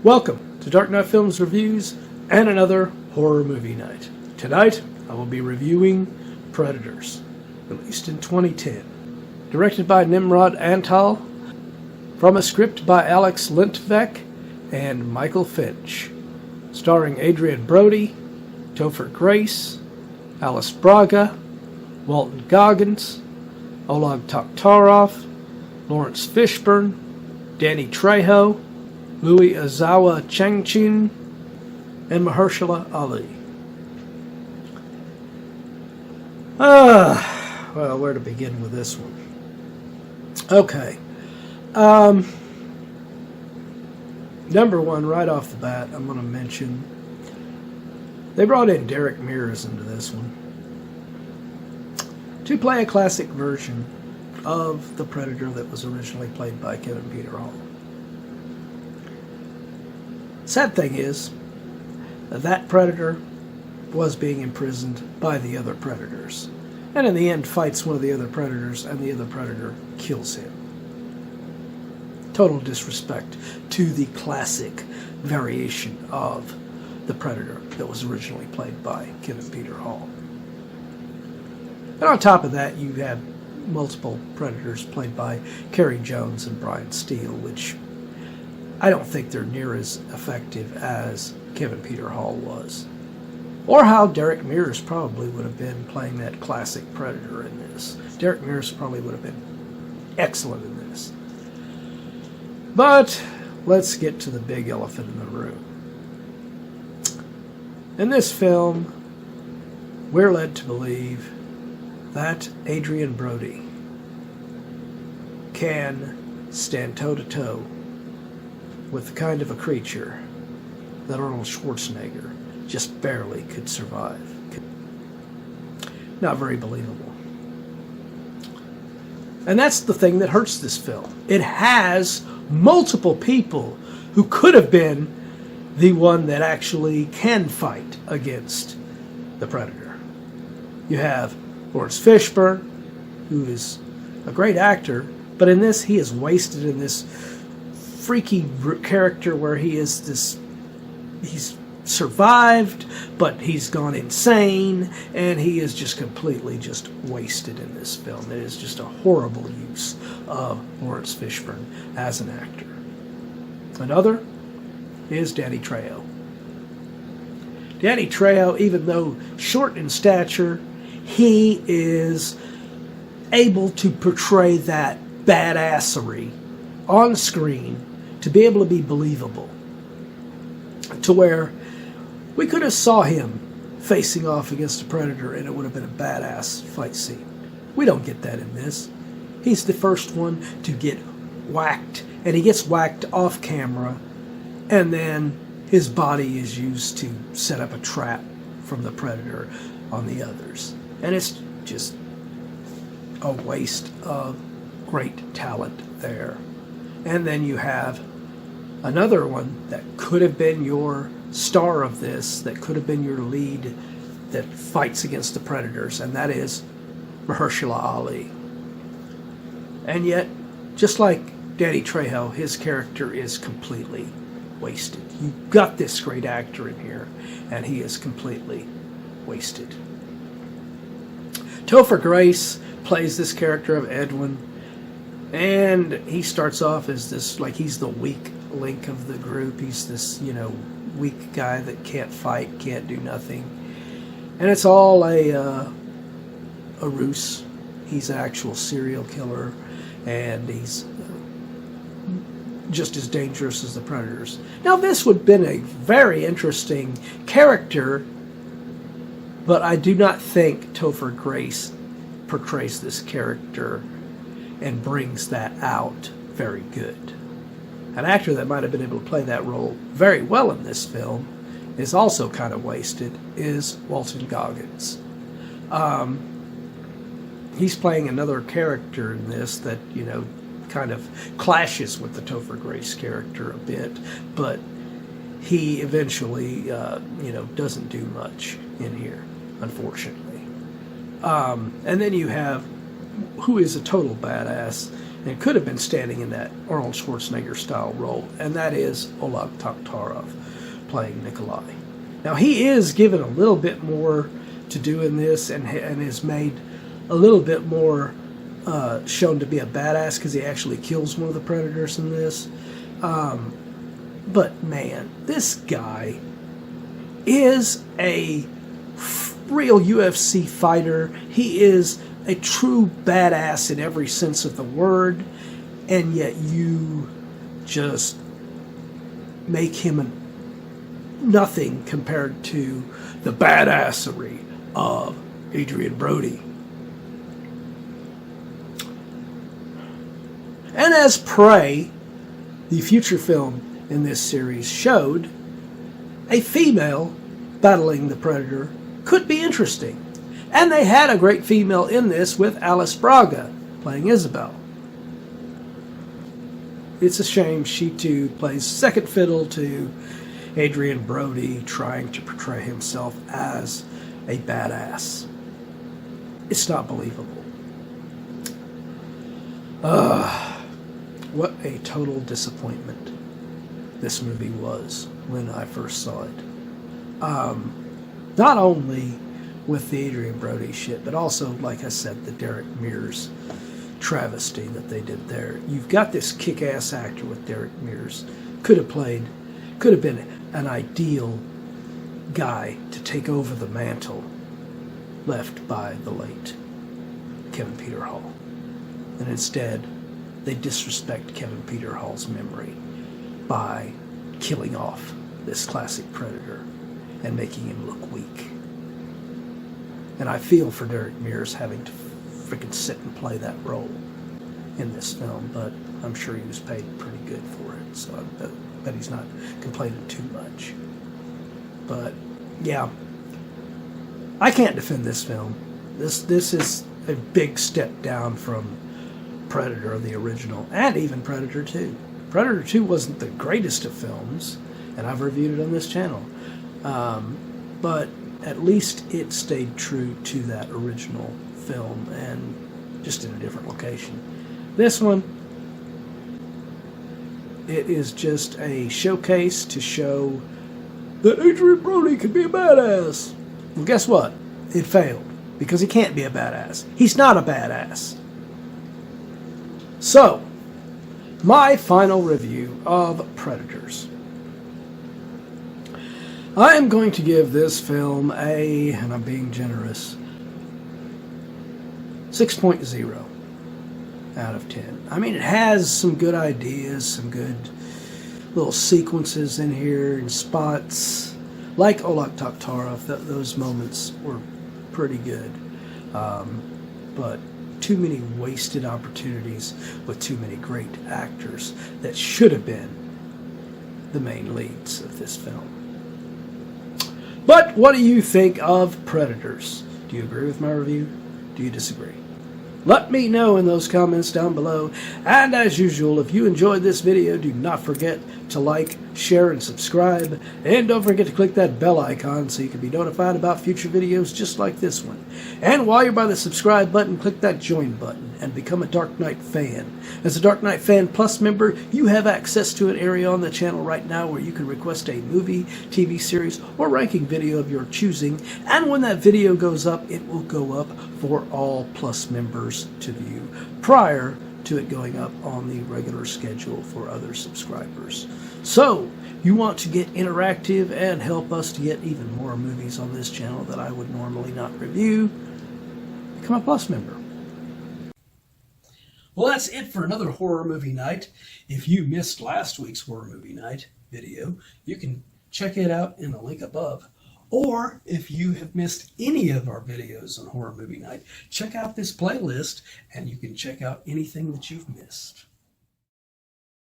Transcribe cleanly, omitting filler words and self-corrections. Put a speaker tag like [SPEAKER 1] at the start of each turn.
[SPEAKER 1] Welcome to Dark Knight Films Reviews and another horror movie night. Tonight, I will be reviewing Predators, released in 2010. Directed by Nimrod Antal, from a script by Alex Lintvek and Michael Finch. Starring Adrien Brody, Topher Grace, Alice Braga, Walton Goggins, Oleg Taktarov, Laurence Fishburne, Danny Trejo, Ozawa Changchien, and Mahershala Ali. Well, where to begin with this one? Okay. Number one, right off the bat, I'm going to mention they brought in Derek Mears into this one to play a classic version of the Predator that was originally played by Kevin Peter Hall. Sad thing is, that Predator was being imprisoned by the other Predators, and in the end fights one of the other Predators, and the other Predator kills him. Total disrespect to the classic variation of the Predator that was originally played by Kevin Peter Hall. And on top of that, you had multiple Predators played by Kerry Jones and Brian Steele, which I don't think they're near as effective as Kevin Peter Hall was. Or how Derek Mears probably would have been playing that classic Predator in this. Derek Mears probably would have been excellent in this. But let's get to the big elephant in the room. In this film, we're led to believe that Adrien Brody can stand toe-to-toe with the kind of a creature that Arnold Schwarzenegger just barely could survive. Not very believable. And that's the thing that hurts this film. It has multiple people who could have been the one that actually can fight against the Predator. You have Laurence Fishburne, who is a great actor, but in this he is wasted in this freaky character where he's survived, but he's gone insane, and he is just completely just wasted in this film. It is just a horrible use of Laurence Fishburne as an actor. Another is Danny Trejo. Danny Trejo, even though short in stature, he is able to portray that badassery on screen to be able to be believable, to where we could have saw him facing off against a Predator and it would have been a badass fight scene. We don't get that in this. He's the first one to get whacked, and he gets whacked off camera, and then his body is used to set up a trap from the Predator on the others. And it's just a waste of great talent there. And then you have another one that could have been your star of this, that could have been your lead that fights against the Predators, and that is Mahershala Ali. And yet, just like Danny Trejo, his character is completely wasted. You've got this great actor in here, and he is completely wasted. Topher Grace plays this character of Edwin, and he starts off as this, like, he's the weak link of the group. He's this, weak guy that can't fight, can't do nothing. And it's all a ruse. He's an actual serial killer, and he's just as dangerous as the Predators. Now, this would have been a very interesting character, but I do not think Topher Grace portrays this character and brings that out very good. An actor that might have been able to play that role very well in this film is also kind of wasted, is Walton Goggins. He's playing another character in this that, kind of clashes with the Topher Grace character a bit, but he eventually, doesn't do much in here, unfortunately. And then you have, who is a total badass, and could have been standing in that Arnold Schwarzenegger style role, and that is Oleg Taktarov playing Nikolai. Now he is given a little bit more to do in this, and is made a little bit more shown to be a badass because he actually kills one of the predators in this. But man, this guy is a real UFC fighter. He is a true badass in every sense of the word, and yet you just make him nothing compared to the badassery of Adrien Brody. And as Prey, the future film in this series, showed, a female battling the Predator could be interesting. And they had a great female in this with Alice Braga playing Isabel. It's a shame she too plays second fiddle to Adrien Brody trying to portray himself as a badass. It's not believable. What a total disappointment this movie was when I first saw it. Not only with the Adrien Brody shit, but also, like I said, the Derek Mears travesty that they did there. You've got this kick-ass actor with Derek Mears. Could have been an ideal guy to take over the mantle left by the late Kevin Peter Hall. And instead, they disrespect Kevin Peter Hall's memory by killing off this classic Predator and making him look weak. And I feel for Derek Mears having to freaking sit and play that role in this film, but I'm sure he was paid pretty good for it, so I bet he's not complaining too much. But yeah, I can't defend this film. This is a big step down from Predator, the original, and even Predator 2. Predator 2 wasn't the greatest of films, and I've reviewed it on this channel. But at least it stayed true to that original film, and just in a different location. This one, it is just a showcase to show that Adrien Brody could be a badass. Well, guess what? It failed, because he can't be a badass. He's not a badass. So, my final review of Predators. I am going to give this film and I'm being generous, 6.0 out of 10. I mean, it has some good ideas, some good little sequences in here and spots. Like Oleg Taktarov, those moments were pretty good. But too many wasted opportunities with too many great actors that should have been the main leads of this film. But what do you think of Predators? Do you agree with my review? Do you disagree? Let me know in those comments down below. And as usual, if you enjoyed this video, do not forget to like, share, and subscribe. And don't forget to click that bell icon so you can be notified about future videos just like this one. And while you're by the subscribe button, click that join button and become a Dark Knight fan. As a Dark Knight Fan Plus member, you have access to an area on the channel right now where you can request a movie, TV series, or ranking video of your choosing. And when that video goes up, it will go up for all Plus members to view prior to it going up on the regular schedule for other subscribers. So, you want to get interactive and help us to get even more movies on this channel that I would normally not review, become a Plus member. Well, that's it for another horror movie night. If you missed last week's horror movie night video, you can check it out in the link above. Or if you have missed any of our videos on horror movie night, check out this playlist and you can check out anything that you've missed.